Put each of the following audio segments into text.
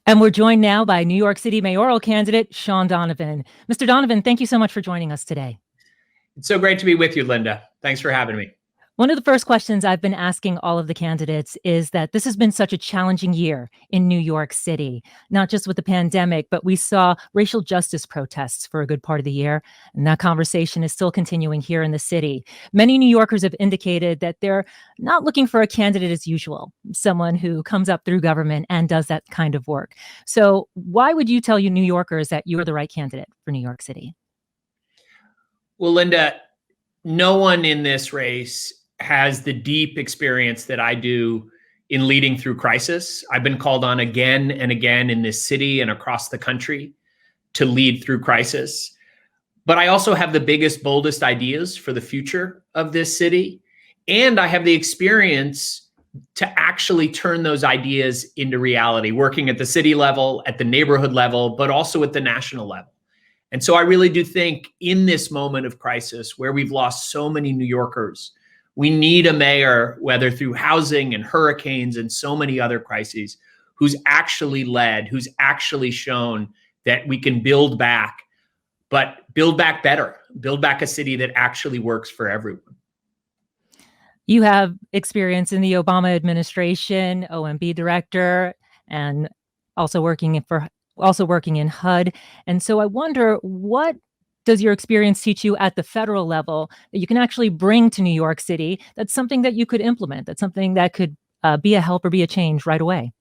And we're joined now by New York City mayoral candidate Shaun Donovan. Mr. Donovan, thank you so much for joining us today. It's so great to be with you, Lynda. Thanks for having me. One of the first questions I've been asking all of the candidates is that this has been such a challenging year in New York City, not just with the pandemic, but we saw racial justice protests for a good part of the year. And that conversation is still continuing here in the city. Many New Yorkers have indicated that they're not looking for a candidate as usual, someone who comes up through government and does that kind of work. So why would you tell you New Yorkers that you're the right candidate for New York City? Well, Lynda, no one in this race has the deep experience that I do in leading through crisis. I've been called on again and again in this city and across the country to lead through crisis. But I also have the biggest, boldest ideas for the future of this city. And I have the experience to actually turn those ideas into reality, working at the city level, at the neighborhood level, but also at the national level. And so I really do think in this moment of crisis where we've lost so many New Yorkers, we need a mayor, whether through housing and hurricanes and so many other crises, who's actually led, who's actually shown that we can build back, but build back better, build back a city that actually works for everyone. You have experience in the Obama administration, OMB director, and also working in HUD. And so I wonder, what does your experience teach you at the federal level that you can actually bring to New York City? That's something that you could implement. That's something that could be a help or be a change right away.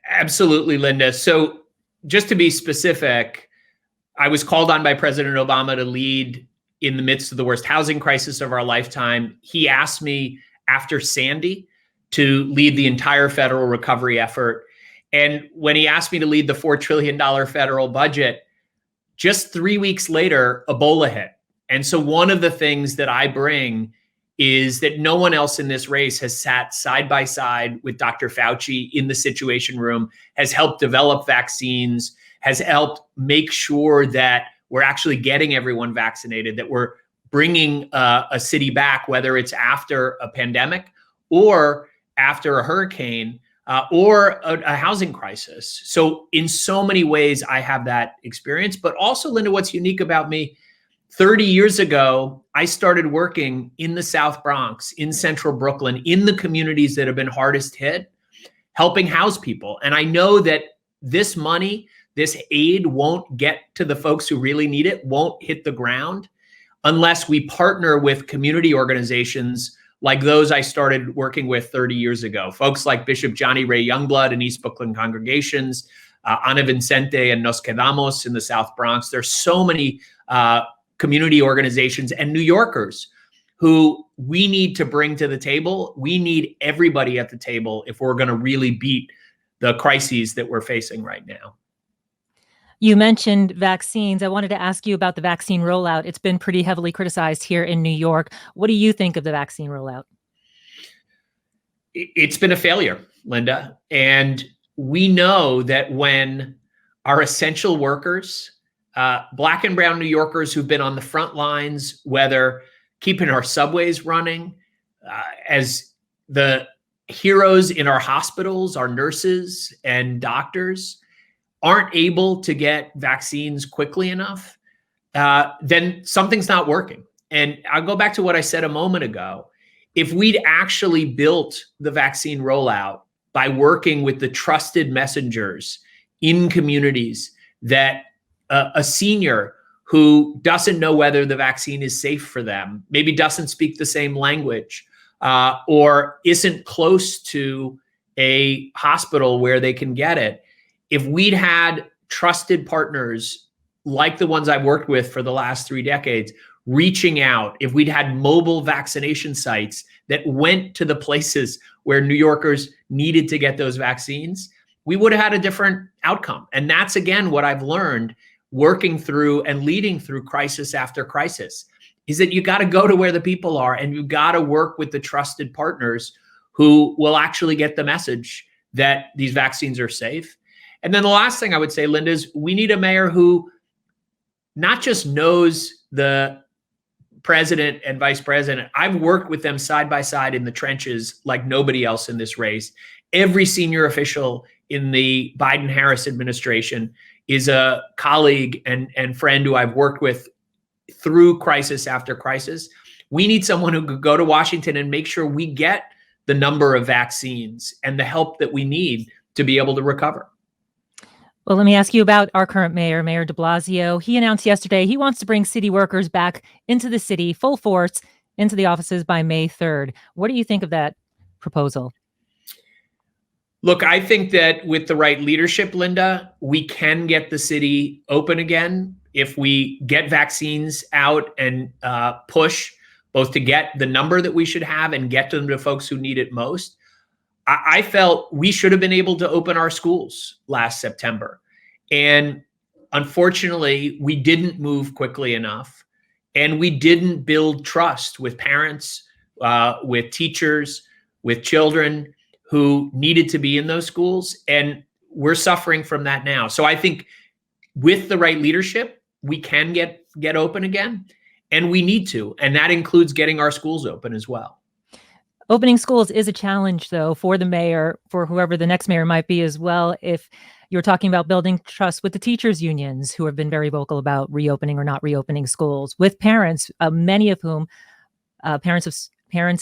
Absolutely, Lynda. So just to be specific, I was called on by President Obama to lead in the midst of the worst housing crisis of our lifetime. He asked me after Sandy to lead the entire federal recovery effort. And when he asked me to lead the $4 trillion federal budget, just 3 weeks later, Ebola hit. And so one of the things that I bring is that no one else in this race has sat side by side with Dr. Fauci in the Situation Room, has helped develop vaccines, has helped make sure that we're actually getting everyone vaccinated, that we're bringing a city back, whether it's after a pandemic or after a hurricane, or a housing crisis. So in so many ways, I have that experience. But also, Lynda, what's unique about me, 30 years ago, I started working in the South Bronx, in Central Brooklyn, in the communities that have been hardest hit, helping house people. And I know that this money, this aid won't get to the folks who really need it, won't hit the ground unless we partner with community organizations like those I started working with 30 years ago. Folks like Bishop Johnny Ray Youngblood and East Brooklyn congregations, Ana Vincente and Nos Quedamos in the South Bronx. There's so many community organizations and New Yorkers who we need to bring to the table. We need everybody at the table if we're going to really beat the crises that we're facing right now. You mentioned vaccines. I wanted to ask you about the vaccine rollout. It's been pretty heavily criticized here in New York. What do you think of the vaccine rollout? It's been a failure, Lynda. And we know that when our essential workers, Black and brown New Yorkers who've been on the front lines, whether keeping our subways running, as the heroes in our hospitals, our nurses and doctors, aren't able to get vaccines quickly enough, then something's not working. And I'll go back to what I said a moment ago. If we'd actually built the vaccine rollout by working with the trusted messengers in communities, that a senior who doesn't know whether the vaccine is safe for them, maybe doesn't speak the same language, or isn't close to a hospital where they can get it, if we'd had trusted partners like the ones I've worked with for the last 3 decades, reaching out, if we'd had mobile vaccination sites that went to the places where New Yorkers needed to get those vaccines, we would have had a different outcome. And that's, again, what I've learned working through and leading through crisis after crisis, is that you got to go to where the people are and you got to work with the trusted partners who will actually get the message that these vaccines are safe. And then the last thing I would say, Lynda, is we need a mayor who not just knows the president and vice president. I've worked with them side by side in the trenches like nobody else in this race. Every senior official in the Biden-Harris administration is a colleague and friend who I've worked with through crisis after crisis. We need someone who could go to Washington and make sure we get the number of vaccines and the help that we need to be able to recover. Well, let me ask you about our current mayor, Mayor de Blasio. He announced yesterday he wants to bring city workers back into the city, full force, into the offices by May 3rd. What do you think of that proposal? Look, I think that with the right leadership, Lynda, we can get the city open again if we get vaccines out and push both to get the number that we should have and get them to folks who need it most. I felt we should have been able to open our schools last September. And unfortunately, we didn't move quickly enough. And we didn't build trust with parents, with teachers, with children who needed to be in those schools. And we're suffering from that now. So I think with the right leadership, we can get open again. And we need to. And that includes getting our schools open as well. Opening schools is a challenge, though, for the mayor, for whoever the next mayor might be as well. If you're talking about building trust with the teachers' unions, who have been very vocal about reopening or not reopening schools, with parents, many of whom parents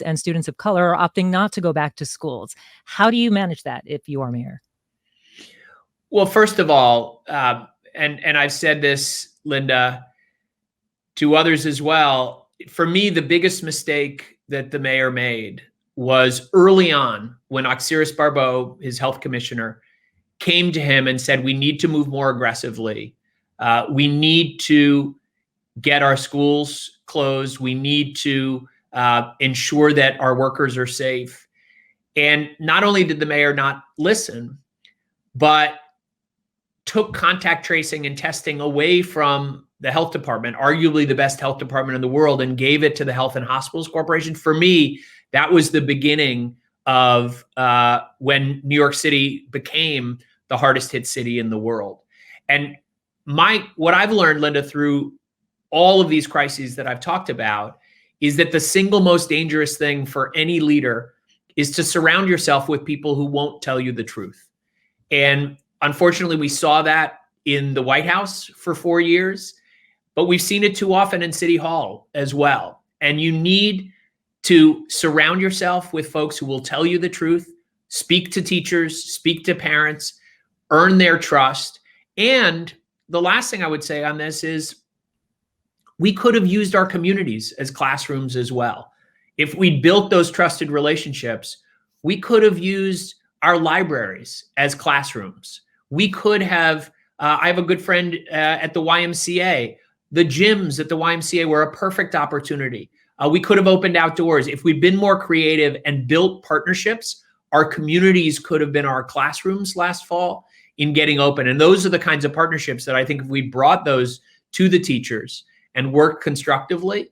and students of color are opting not to go back to schools. How do you manage that if you are mayor? Well, first of all, and I've said this, Lynda, to others as well, for me, the biggest mistake that the mayor made was early on when Oxiris Barbeau, his health commissioner, came to him and said, we need to move more aggressively. We need to get our schools closed. We need to ensure that our workers are safe. And not only did the mayor not listen, but took contact tracing and testing away from the health department, arguably the best health department in the world, and gave it to the Health and Hospitals Corporation. For me, that was the beginning of when New York City became the hardest hit city in the world. And what I've learned, Lynda, through all of these crises that I've talked about, is that the single most dangerous thing for any leader is to surround yourself with people who won't tell you the truth. And unfortunately, we saw that in the White House for 4 years, but we've seen it too often in City Hall as well. And you need to surround yourself with folks who will tell you the truth, speak to teachers, speak to parents, earn their trust. And the last thing I would say on this is we could have used our communities as classrooms as well. If we built those trusted relationships, we could have used our libraries as classrooms. We could have, I have a good friend at the YMCA. The gyms at the YMCA were a perfect opportunity. We could have opened outdoors. If we'd been more creative and built partnerships, our communities could have been our classrooms last fall in getting open. And those are the kinds of partnerships that I think if we brought those to the teachers and worked constructively,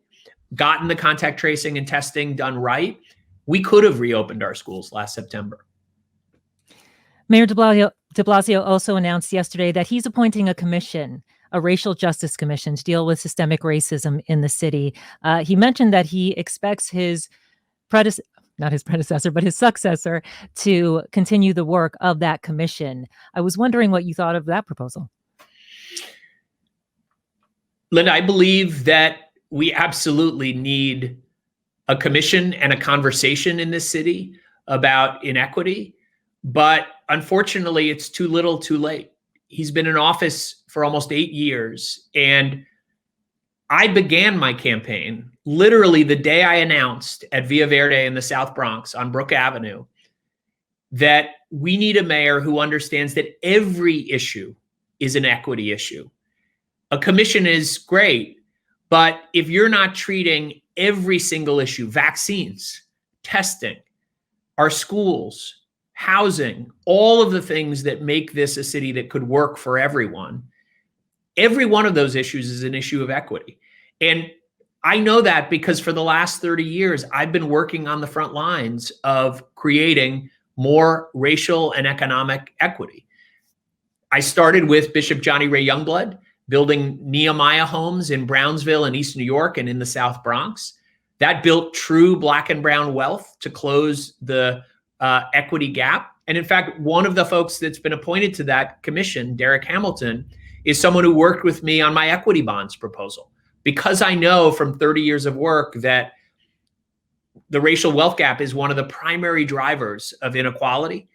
gotten the contact tracing and testing done right, we could have reopened our schools last September. Mayor de Blasio also announced yesterday that he's appointing a commission, a racial justice commission, to deal with systemic racism in the city. He mentioned that he expects his successor to continue the work of that commission. I was wondering what you thought of that proposal. Lynda, I believe that we absolutely need a commission and a conversation in this city about inequity, but unfortunately, it's too little, too late. He's been in office for almost 8 years, and I began my campaign literally the day I announced at Villa Verde in the South Bronx on Brook Avenue that we need a mayor who understands that every issue is an equity issue. A commission is great, but if you're not treating every single issue, vaccines, testing, our schools, housing, all of the things that make this a city that could work for everyone, every one of those issues is an issue of equity. And I know that because for the last 30 years, I've been working on the front lines of creating more racial and economic equity. I started with Bishop Johnny Ray Youngblood, building Nehemiah homes in Brownsville and East New York and in the South Bronx. That built true Black and brown wealth to close the equity gap. And in fact, one of the folks that's been appointed to that commission, Derek Hamilton, is someone who worked with me on my equity bonds proposal, because I know from 30 years of work that the racial wealth gap is one of the primary drivers of inequality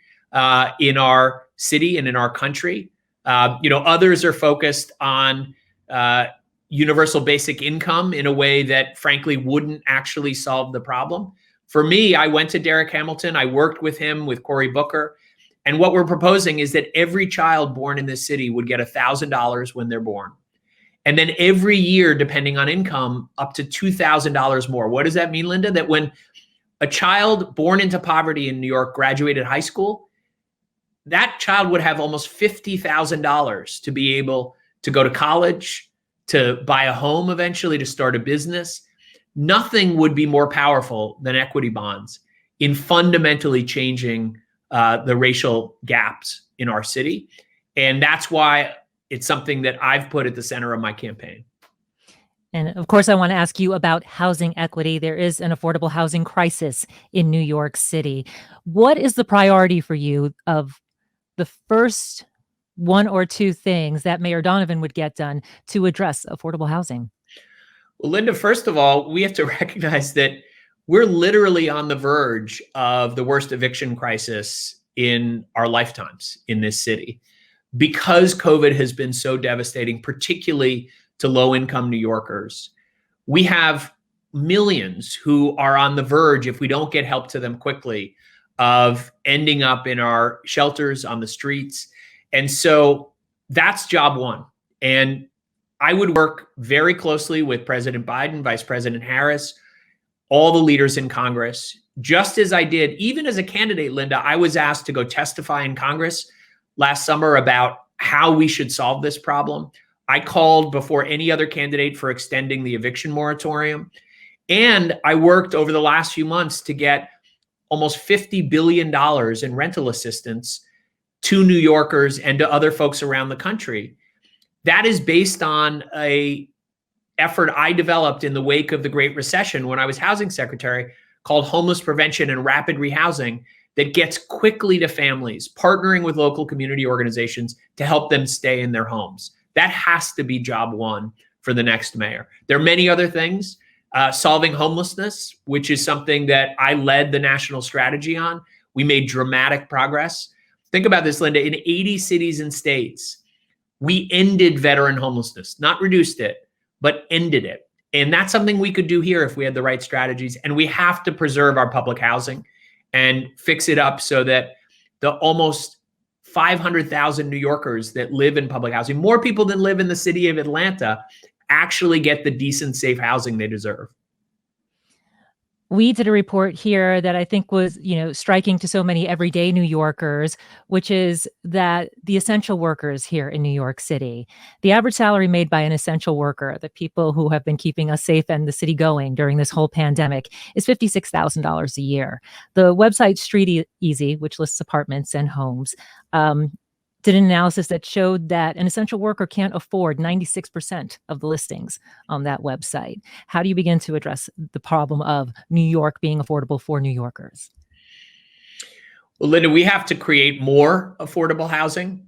in our city and in our country. Others are focused on universal basic income in a way that frankly wouldn't actually solve the problem. For me, I went to Derek Hamilton. I worked with him, with Cory Booker. And what we're proposing is that every child born in this city would get $1,000 when they're born. And then every year, depending on income, up to $2,000 more. What does that mean, Lynda? That when a child born into poverty in New York graduated high school, that child would have almost $50,000 to be able to go to college, to buy a home eventually, to start a business. Nothing would be more powerful than equity bonds in fundamentally changing the racial gaps in our city. And that's why it's something that I've put at the center of my campaign. And of course, I want to ask you about housing equity. There is an affordable housing crisis in New York City. What is the priority for you of the first one or two things that Mayor Donovan would get done to address affordable housing? Well, Lynda, first of all, we have to recognize that we're literally on the verge of the worst eviction crisis in our lifetimes in this city, because COVID has been so devastating, particularly to low-income New Yorkers. We have millions who are on the verge, if we don't get help to them quickly, of ending up in our shelters, on the streets. And so that's job one. And I would work very closely with President Biden, Vice President Harris, all the leaders in Congress, just as I did, even as a candidate, Lynda. I was asked to go testify in Congress last summer about how we should solve this problem. I called before any other candidate for extending the eviction moratorium. And I worked over the last few months to get almost $50 billion in rental assistance to New Yorkers and to other folks around the country. That is based on an effort I developed in the wake of the Great Recession when I was housing secretary, called Homeless Prevention and Rapid Rehousing, that gets quickly to families, partnering with local community organizations to help them stay in their homes. That has to be job one for the next mayor. There are many other things. Solving homelessness, which is something that I led the national strategy on. We made dramatic progress. Think about this, Lynda. In 80 cities and states, we ended veteran homelessness, not reduced it, but ended it. And that's something we could do here if we had the right strategies. And we have to preserve our public housing and fix it up so that the almost 500,000 New Yorkers that live in public housing, more people than live in the city of Atlanta, actually get the decent, safe housing they deserve. We did a report here that I think was, striking to so many everyday New Yorkers, which is that the essential workers here in New York City, the average salary made by an essential worker, the people who have been keeping us safe and the city going during this whole pandemic, is $56,000 a year. The website Street Easy, which lists apartments and homes, did an analysis that showed that an essential worker can't afford 96% of the listings on that website. How do you begin to address the problem of New York being affordable for New Yorkers? Well, Lynda, we have to create more affordable housing,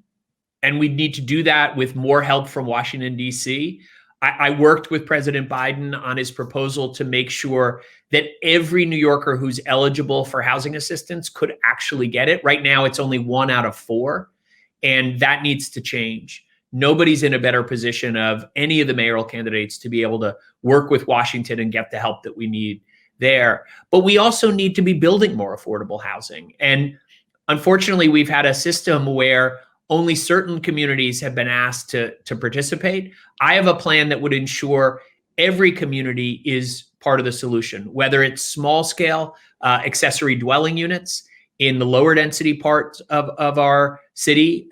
and we need to do that with more help from Washington, D.C. I worked with President Biden on his proposal to make sure that every New Yorker who's eligible for housing assistance could actually get it. Right now, it's only 1 out of 4. And that needs to change. Nobody's in a better position of any of the mayoral candidates to be able to work with Washington and get the help that we need there. But we also need to be building more affordable housing. And unfortunately, we've had a system where only certain communities have been asked to participate. I have a plan that would ensure every community is part of the solution, whether it's small scale accessory dwelling units in the lower density parts of our city,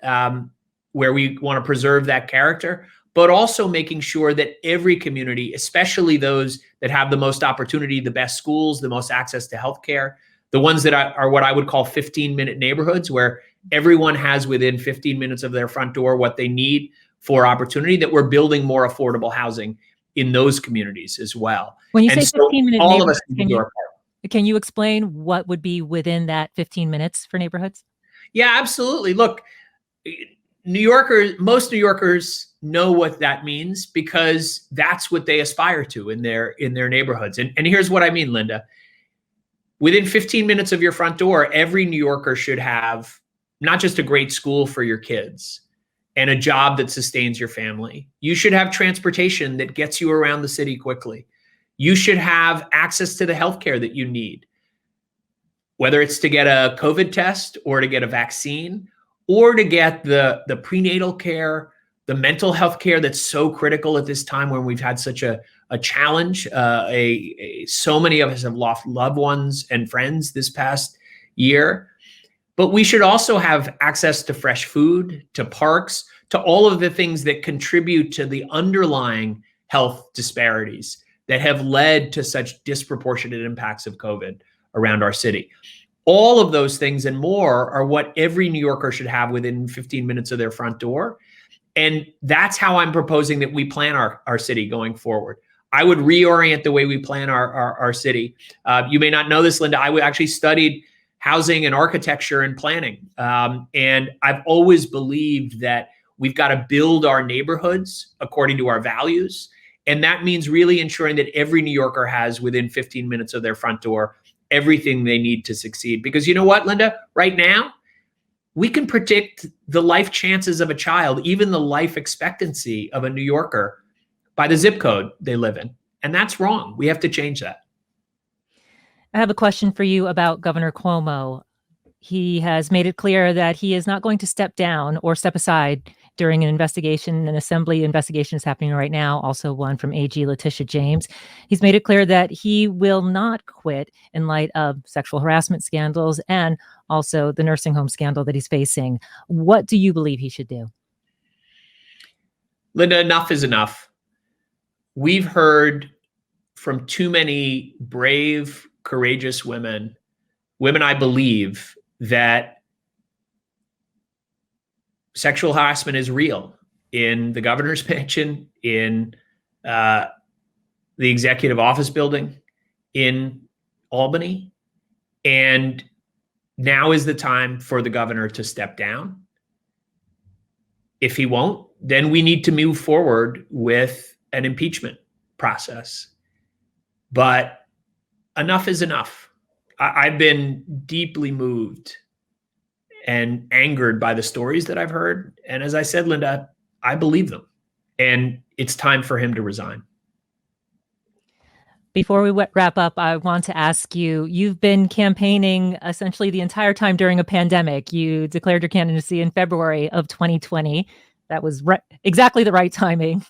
where we want to preserve that character, but also making sure that every community, especially those that have the most opportunity, the best schools, the most access to healthcare, the ones that are what I would call 15-minute neighborhoods, where everyone has within 15 minutes of their front door what they need for opportunity, that we're building more affordable housing in those communities as well. When you say 15-minute all of us neighborhoods, can you explain what would be within that 15 minutes for neighborhoods? Yeah, absolutely. Look, most New Yorkers know what that means because that's what they aspire to in their neighborhoods. And here's what I mean, Lynda. Within 15 minutes of your front door, every New Yorker should have not just a great school for your kids and a job that sustains your family. You should have transportation that gets you around the city quickly. You should have access to the healthcare that you need, whether it's to get a COVID test or to get a vaccine or to get the prenatal care, the mental health care that's so critical at this time when we've had such a challenge. So many of us have lost loved ones and friends this past year. But we should also have access to fresh food, to parks, to all of the things that contribute to the underlying health disparities that have led to such disproportionate impacts of COVID around our city. All of those things and more are what every New Yorker should have within 15 minutes of their front door. And that's how I'm proposing that we plan our city going forward. I would reorient the way we plan our city. You may not know this, Lynda. I actually studied housing and architecture and planning. And I've always believed that we've got to build our neighborhoods according to our values. And that means really ensuring that every New Yorker has within 15 minutes of their front door everything they need to succeed. Because you know what, Lynda? Right now, we can predict the life chances of a child, even the life expectancy of a New Yorker, by the zip code they live in. And that's wrong. We have to change that. I have a question for you about Governor Cuomo. He has made it clear that he is not going to step down or step aside during an investigation. An assembly investigation is happening right now, also one from AG Letitia James. He's made it clear that he will not quit in light of sexual harassment scandals and also the nursing home scandal that he's facing. What do you believe he should do? Lynda, enough is enough. We've heard from too many brave, courageous women I believe, that sexual harassment is real in the governor's mansion, in the executive office building in Albany. And now is the time for the governor to step down. If he won't, then we need to move forward with an impeachment process. But enough is enough. I've been deeply moved and angered by the stories that I've heard. And as I said, Lynda, I believe them. And it's time for him to resign. Before we wrap up, I want to ask you, you've been campaigning essentially the entire time during a pandemic. You declared your candidacy in February of 2020. That was exactly the right timing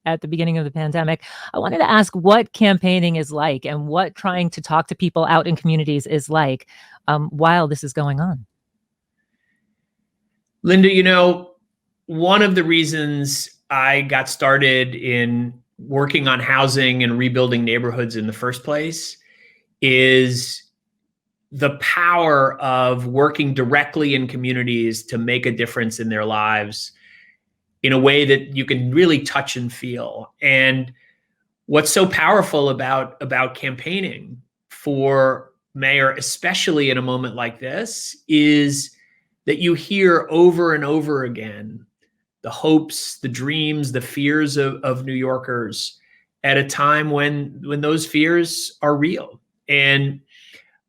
at the beginning of the pandemic. I wanted to ask what campaigning is like and what trying to talk to people out in communities is like while this is going on. Lynda, you know, one of the reasons I got started in working on housing and rebuilding neighborhoods in the first place is the power of working directly in communities to make a difference in their lives in a way that you can really touch and feel. And what's so powerful about campaigning for mayor, especially in a moment like this, is that you hear over and over again the hopes, the dreams, the fears of New Yorkers at a time when those fears are real. And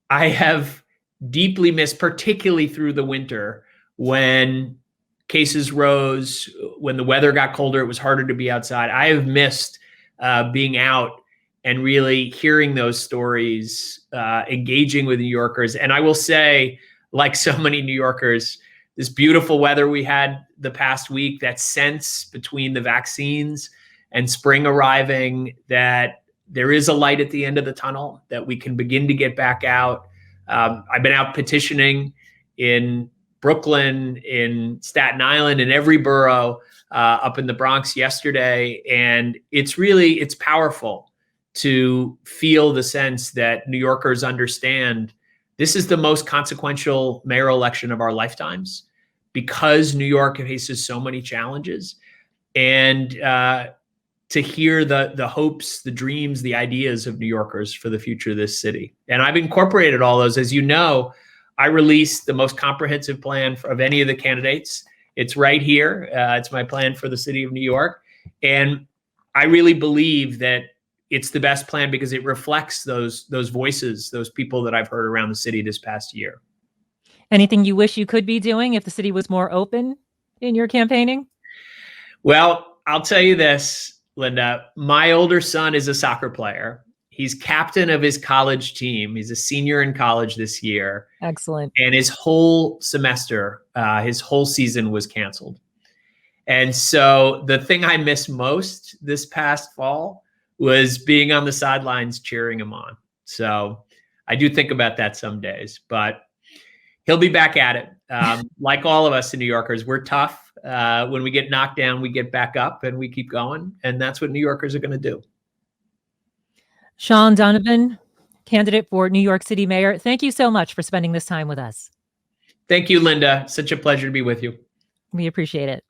I have deeply missed, particularly through the winter, when cases rose, when the weather got colder, it was harder to be outside. I have missed being out and really hearing those stories, engaging with New Yorkers. And I will say, like so many New Yorkers, this beautiful weather we had the past week, that sense between the vaccines and spring arriving, that there is a light at the end of the tunnel, that we can begin to get back out. I've been out petitioning in Brooklyn, in Staten Island, in every borough up in the Bronx yesterday. And it's powerful to feel the sense that New Yorkers understand this is the most consequential mayoral election of our lifetimes because New York faces so many challenges. And to hear the hopes, the dreams, the ideas of New Yorkers for the future of this city. And I've incorporated all those. As you know, I released the most comprehensive plan of any of the candidates. It's right here. It's my plan for the city of New York. And I really believe that it's the best plan because it reflects those voices, those people that I've heard around the city this past year. Anything you wish you could be doing if the city was more open in your campaigning? Well, I'll tell you this, Lynda. My older son is a soccer player. He's captain of his college team. He's a senior in college this year. Excellent. And his whole semester, his whole season was canceled. And so the thing I missed most this past fall was being on the sidelines cheering him on. So I do think about that some days, but he'll be back at it. Like all of us in New Yorkers, we're tough. When we get knocked down, we get back up and we keep going. And that's what New Yorkers are going to do. Shaun Donovan, candidate for New York City mayor, thank you so much for spending this time with us. Thank you, Lynda. Such a pleasure to be with you. We appreciate it.